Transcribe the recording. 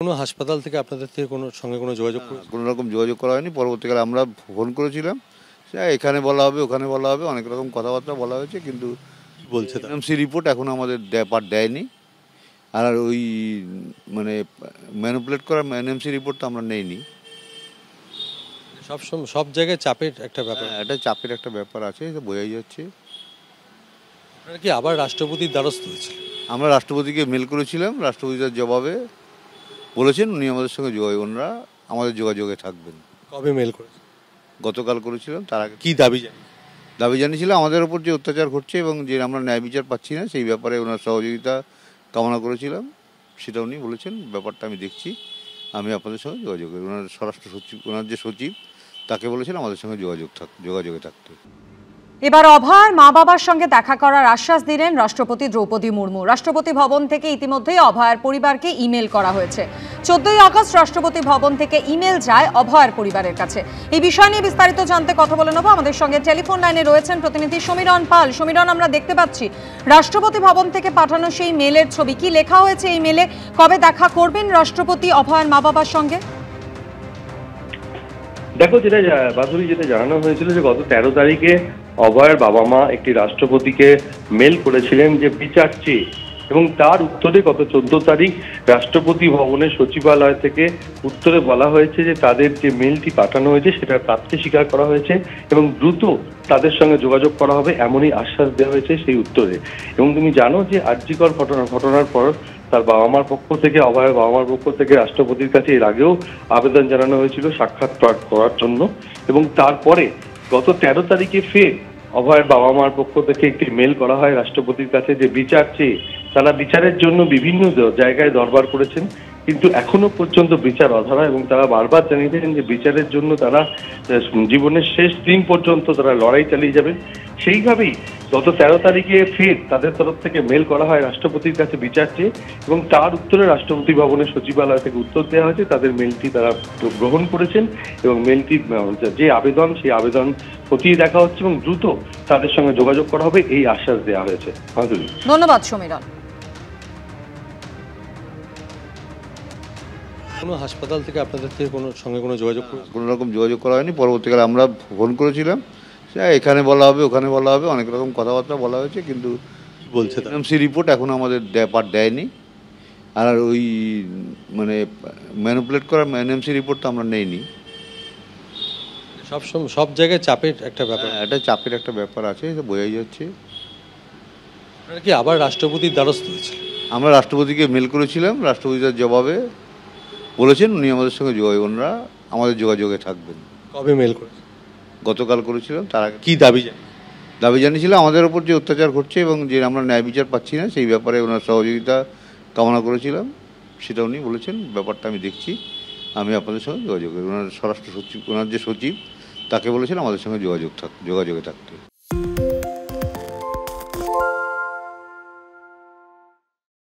কোনো হাসপাতাল থেকে আপনাদের থেকে কোনো সঙ্গে কোনো যোগাযোগ কোনো রকম যোগাযোগ করা হয়নি। পরবর্তীকালে আমরা ফোন করেছিলাম, সে এখানে বলা হবে ওখানে বলা হবে, অনেক রকম কথাবার্তা বলা হয়েছে, কিন্তু বলছে তারা? এনএমসি রিপোর্ট এখন আমাদের দেয়নি। আর ওই মানে ম্যানিপুলেট করা এনএমসি রিপোর্ট তো আমরা নেইনি। সব জায়গায় চাপের একটা ব্যাপার। এটা চাপের একটা ব্যাপার আছে, এটা বোঝাই যাচ্ছে। আপনারা কি আবার রাষ্ট্রপতির দ্বারস্থ হয়েছিল? আমরা রাষ্ট্রপতিকে মেল করেছিলাম, রাষ্ট্রপতি তার জবাবে বলেছেন উনি আমাদের সঙ্গে ওনারা আমাদের যোগাযোগে থাকবেন। কবে মেল করেছে? গতকাল করেছিলাম। তার আগে কি দাবি জানি? দাবি জানিয়েছিল আমাদের ওপর যে অত্যাচার ঘটছে এবং যে আমরা ন্যায় বিচার পাচ্ছি না, সেই ব্যাপারে ওনার সহযোগিতা কামনা করেছিলাম। সেটা উনি বলেছেন, ব্যাপারটা আমি দেখছি, আমি আপনাদের সঙ্গে যোগাযোগ করি। ওনার স্বরাষ্ট্র সচিব, ওনার যে সচিব, তাকে বলেছেন আমাদের সঙ্গে যোগাযোগে থাকতে। এবার অভয়ার মা বাবার সঙ্গে দেখা করার আশ্বাস দিলেন রাষ্ট্রপতি দ্রৌপদী মুর্মু। রাষ্ট্রপতি ভবন থেকে ইতিমধ্যেই অভয়ার পরিবারকে ইমেল করা হয়েছে। 14ই আগস্ট রাষ্ট্রপতি ভবন থেকে ইমেল যায় অভয়ার পরিবারের কাছে। এই বিষয় নিয়ে বিস্তারিত জানতে কথা বলে নেব। আমাদের সঙ্গে টেলিফোন লাইনে রয়েছেন প্রতিনিধি সমীরণ পাল। সমীরণ, আমরা দেখতে পাচ্ছি রাষ্ট্রপতি ভবন থেকে পাঠানো সেই মেলের ছবি। কি লেখা হয়েছে এই মেলে? কবে দেখা করবেন রাষ্ট্রপতি অভয়ার মা বাবার সঙ্গে? দেখো, যেটা জানানো হয়েছিল যে গত 13 তারিখে অভয়ের বাবা মা একটি রাষ্ট্রপতিকে মেল করেছিলেন যে বিচার চেয়ে, এবং তার উত্তরে গত 14 তারিখ রাষ্ট্রপতি ভবনের সচিবালয় থেকে উত্তরে বলা হয়েছে যে তাদের যে মেলটি পাঠানো হয়েছে সেটার প্রাপ্তি স্বীকার করা হয়েছে এবং দ্রুত তাদের সঙ্গে যোগাযোগ করা হবে, এমনই আশ্বাস দেওয়া হয়েছে সেই উত্তরে। এবং তুমি জানো যে আরজিকর ঘটনার পর তার বাবা মার পক্ষ থেকে, অভয়ের বাবা মার পক্ষ থেকে রাষ্ট্রপতির কাছে এর আগেও আবেদন জানানো হয়েছিল সাক্ষাৎ করার জন্য। এবং তারপরে গত 13 তারিখে ফের অভয়ের বাবা মার পক্ষ থেকে একটি মেল করা হয় রাষ্ট্রপতির কাছে যে বিচার চেয়ে। তারা বিচারের জন্য বিভিন্ন জায়গায় দরবার করেছেন, কিন্তু এখনো পর্যন্ত বিচার অধরা, এবং তারা বারবার জানিয়েছেন যে বিচারের জন্য তারা জীবনের শেষ দিন পর্যন্ত তারা লড়াই চালিয়ে যাবেন। সেইভাবেই গত 13 তারিখে ফের তাদের তরফ থেকে মেল করা হয় রাষ্ট্রপতির কাছে বিচার চেয়ে, এবং তার উত্তরে রাষ্ট্রপতি ভবনের সচিবালয় থেকে উত্তর দেওয়া হয়েছে তাদের মেলটি তারা গ্রহণ করেছেন এবং মেলটি যে আবেদন, সেই আবেদন খতিয়ে দেখা হচ্ছে এবং দ্রুত তাদের সঙ্গে যোগাযোগ করা হবে, এই আশ্বাস দেওয়া হয়েছে। ধন্যবাদ সমীরণ। কোনো হাসপাতাল থেকে আপনাদের থেকে কোনো সঙ্গে কোনো যোগাযোগ কোনো রকম যোগাযোগ করা হয়নি। পরবর্তীকালে আমরা ফোন করেছিলাম, সে এখানে বলা হবে ওখানে বলা হবে, অনেক রকম কথাবার্তা বলা হয়েছে, কিন্তু বলছে তারা? এনএমসি রিপোর্ট এখন আমাদের দেয়নি। আর ওই মানে ম্যানিপুলেট করা এনএমসি রিপোর্ট তো আমরা নেইনি। সব জায়গায় চাপের একটা ব্যাপার। এটা চাপের একটা ব্যাপার আছে, এটা বোঝাই যাচ্ছে। আপনারা কি আবার রাষ্ট্রপতির দ্বারস্থ হয়েছিল? আমরা রাষ্ট্রপতিকে মেল করেছিলাম, রাষ্ট্রপতি তার জবাবে বলেছেন উনি আমাদের সঙ্গে ওনারা আমাদের যোগাযোগে থাকবেন। কবে মেল করেছে? গতকাল করেছিলাম। তার আগে কি দাবি জানি? দাবি জানিয়েছিল আমাদের ওপর যে অত্যাচার ঘটছে এবং যে আমরা ন্যায় বিচার পাচ্ছি না, সেই ব্যাপারে ওনার সহযোগিতা কামনা করেছিলাম। সেটা উনি বলেছেন, ব্যাপারটা আমি দেখছি, আমি আপনাদের সঙ্গে যোগাযোগ করি। ওনার স্বরাষ্ট্র সচিব, ওনার যে সচিব, তাকে বলেছেন আমাদের সঙ্গে যোগাযোগে থাকতে।